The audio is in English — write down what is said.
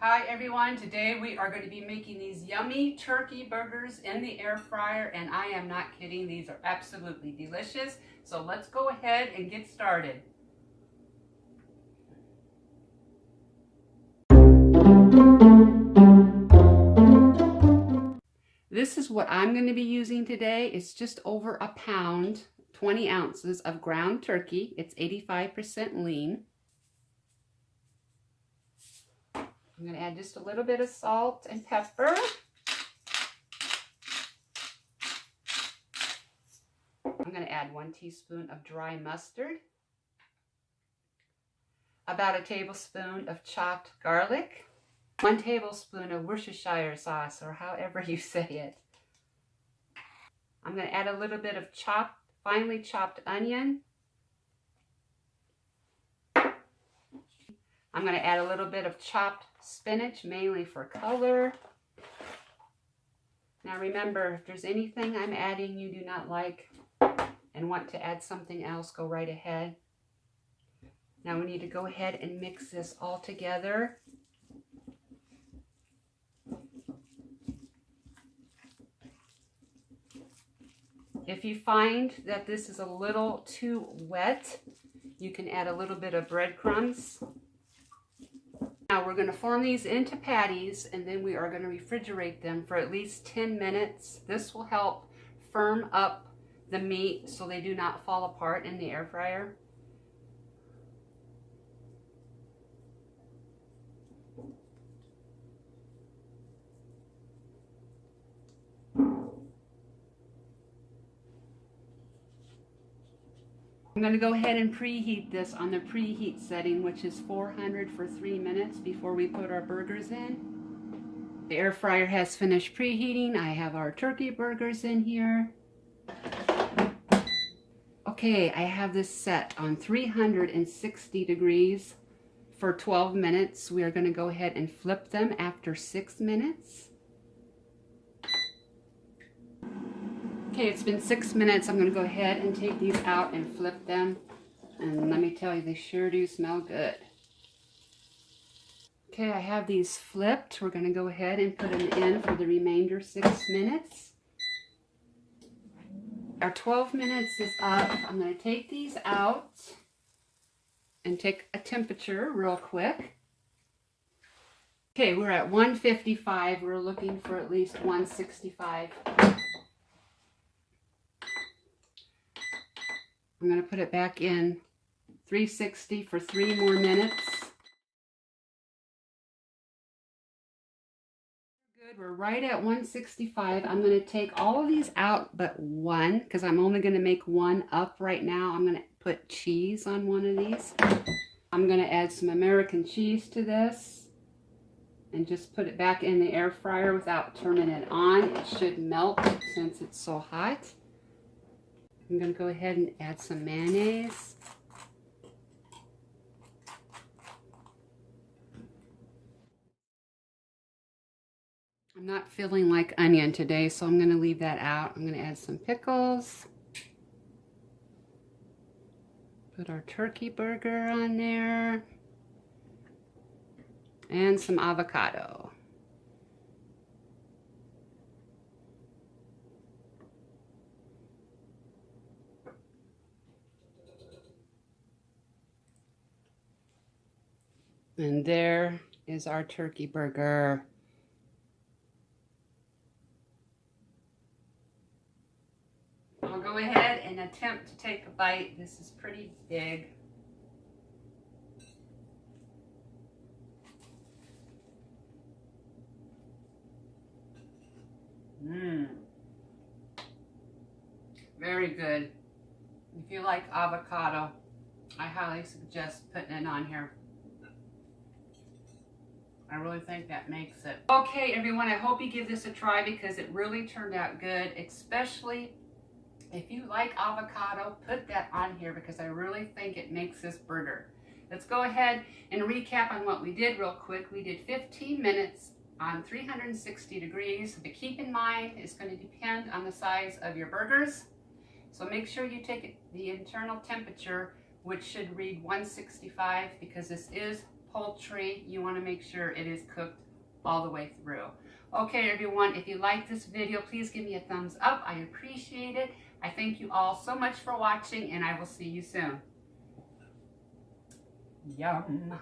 Hi everyone, today we are going to be making these yummy turkey burgers in the air fryer, and I am not kidding, these are absolutely delicious. So let's go ahead and get started. This is what I'm going to be using today. It's just over a pound, 20 ounces of ground turkey. It's 85% lean. I'm going to add just a little bit of salt and pepper. I'm going to add 1 teaspoon of dry mustard, about a tablespoon of chopped garlic, 1 tablespoon of Worcestershire sauce, or however you say it. I'm going to add a little bit of finely chopped onion. I'm going to add a little bit of chopped spinach, mainly for color. Now remember, if there's anything I'm adding you do not like and want to add something else, go right ahead. Now we need to go ahead and mix this all together. If you find that this is a little too wet, you can add a little bit of breadcrumbs. Now we're going to form these into patties, and then we are going to refrigerate them for at least 10 minutes. This will help firm up the meat so they do not fall apart in the air fryer. I'm going to go ahead and preheat this on the preheat setting, which is 400 for 3 minutes before we put our burgers in. The air fryer has finished preheating. I have our turkey burgers in here. Okay, I have this set on 360 degrees for 12 minutes. We are going to go ahead and flip them after 6 minutes. Okay, it's been 6 minutes. I'm going to go ahead and take these out and flip them. And let me tell you, they sure do smell good. Okay, I have these flipped. We're going to go ahead and put them in for the remainder 6 minutes. Our 12 minutes is up. I'm going to take these out and take a temperature real quick. Okay, we're at 155. We're looking for at least 165. I'm going to put it back in 360 for 3 more minutes. Good, we're right at 165. I'm going to take all of these out but one, because I'm only going to make one up right now. I'm going to put cheese on one of these. I'm going to add some American cheese to this and just put it back in the air fryer without turning it on. It should melt since it's so hot. I'm going to go ahead and add some mayonnaise. I'm not feeling like onion today, so I'm going to leave that out. I'm going to add some pickles. Put our turkey burger on there. And some avocado. And there is our turkey burger. I'll go ahead and attempt to take a bite. This is pretty big. Very good. If you like avocado, I highly suggest putting it on here. I really think that makes it. Okay, everyone, I hope you give this a try because it really turned out good, especially if you like avocado, put that on here because I really think it makes this burger. Let's go ahead and recap on what we did real quick. We did 15 minutes on 360 degrees, but keep in mind it's going to depend on the size of your burgers. So make sure you take the internal temperature, which should read 165, because this is poultry, you want to make sure it is cooked all the way through. Okay, everyone, if you like this video, please give me a thumbs up. I appreciate it. I thank you all so much for watching, and I will see you soon. Yum.